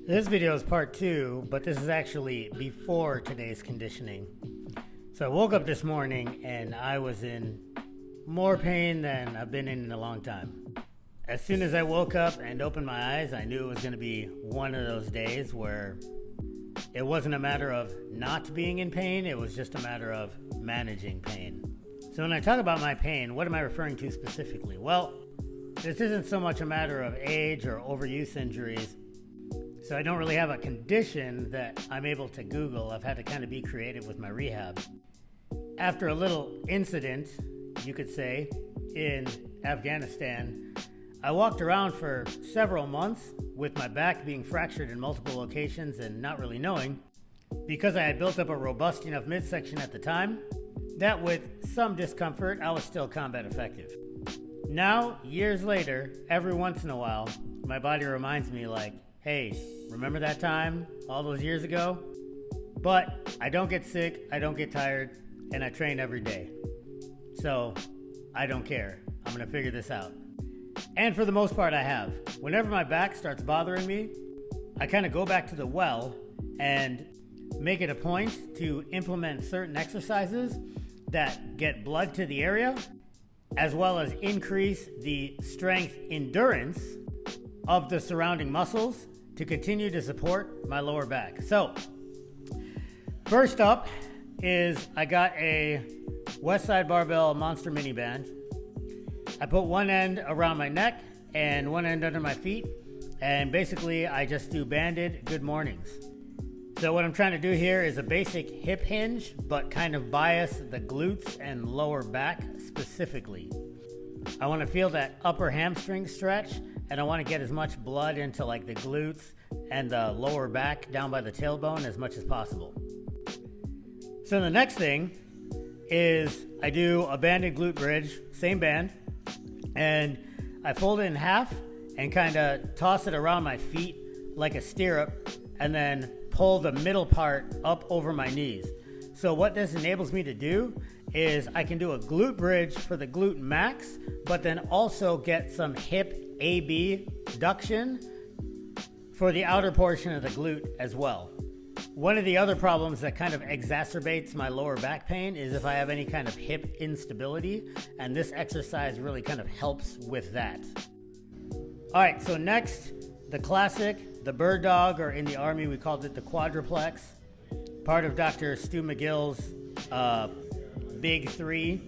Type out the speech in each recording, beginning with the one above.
This video is part 2, but this is actually before today's conditioning. So I woke up this morning and I was in more pain than I've been in a long time. As soon as I woke up and opened my eyes, I knew it was going to be one of those days where it wasn't a matter of not being in pain, it was just a matter of managing pain. So when I talk about my pain, what am I referring to specifically? Well, this isn't so much a matter of age or overuse injuries. So I don't really have a condition that I'm able to Google. I've had to kind of be creative with my rehab. After a little incident, you could say, in Afghanistan, I walked around for several months with my back being fractured in multiple locations and not really knowing, because I had built up a robust enough midsection at the time, that with some discomfort, I was still combat effective. Now, years later, every once in a while, my body reminds me like, hey, remember that time all those years ago? But I don't get sick, I don't get tired, and I train every day. So I don't care. I'm gonna figure this out. And for the most part, I have. Whenever my back starts bothering me, I kind of go back to the well and make it a point to implement certain exercises that get blood to the area, as well as increase the strength endurance of the surrounding muscles to continue to support my lower back. So, first up is I got a Westside barbell Monster-Mini band. I put one end around my neck and one end under my feet, and basically I just do banded good mornings. So what I'm trying to do here is a basic hip hinge, but kind of bias the glutes and lower back specifically. I want to feel that upper hamstring stretch, and I want to get as much blood into like the glutes and the lower back down by the tailbone as much as possible. So the next thing is I do a banded glute bridge, same band, and I fold it in half and kind of toss it around my feet like a stirrup, and then pull the middle part up over my knees. So what this enables me to do is I can do a glute bridge for the glute max, but then also get some hip AB-duction for the outer portion of the glute as well. One of the other problems that kind of exacerbates my lower back pain is if I have any kind of hip instability, and this exercise really kind of helps with that. All right, so next, the classic, the birddog, or in the Army we called it the quadruplex, part of Dr. Stu McGill's Big 3,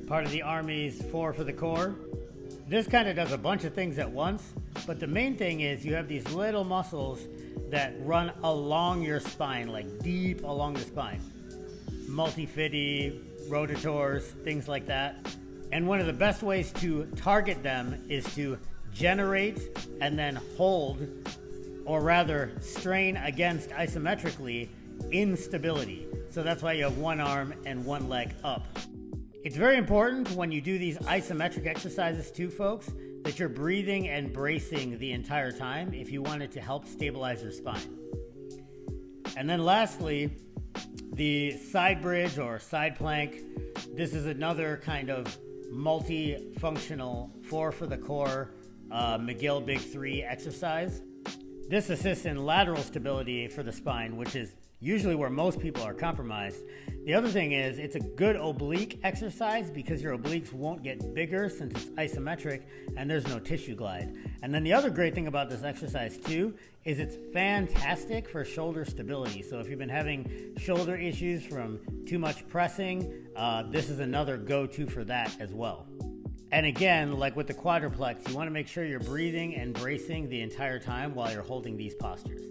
part of the Army's 4 for the core. This kind of does a bunch of things at once, but the main thing is you have these little muscles that run along your spine, like deep along the spine. Multifidi, rotators, things like that. And one of the best ways to target them is to generate and then hold, or rather strain against isometrically, instability. So that's why you have one arm and one leg up. It's very important when you do these isometric exercises too, folks, that you're breathing and bracing the entire time if you want it to help stabilize your spine. And then lastly, the side bridge or side plank. This is another kind of multi-functional 4 for the core McGill Big 3 exercise. This assists in lateral stability for the spine, which is usually where most people are compromised. The other thing is it's a good oblique exercise because your obliques won't get bigger since it's isometric and there's no tissue glide. And then the other great thing about this exercise too is it's fantastic for shoulder stability. So if you've been having shoulder issues from too much pressing, this is another go-to for that as well. And again, like with the quadruplex, you want to make sure you're breathing and bracing the entire time while you're holding these postures.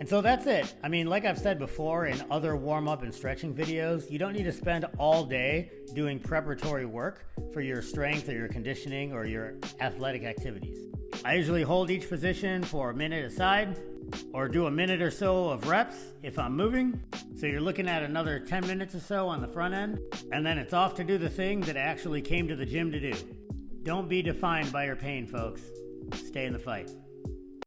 And so that's it. I mean, like I've said before in other warm-up and stretching videos, you don't need to spend all day doing preparatory work for your strength or your conditioning or your athletic activities. I usually hold each position for a minute aside, or do a minute or so of reps if I'm moving. So you're looking at another 10 minutes or so on the front end, and then it's off to do the thing that I actually came to the gym to do. Don't be defined by your pain, folks. Stay in the fight.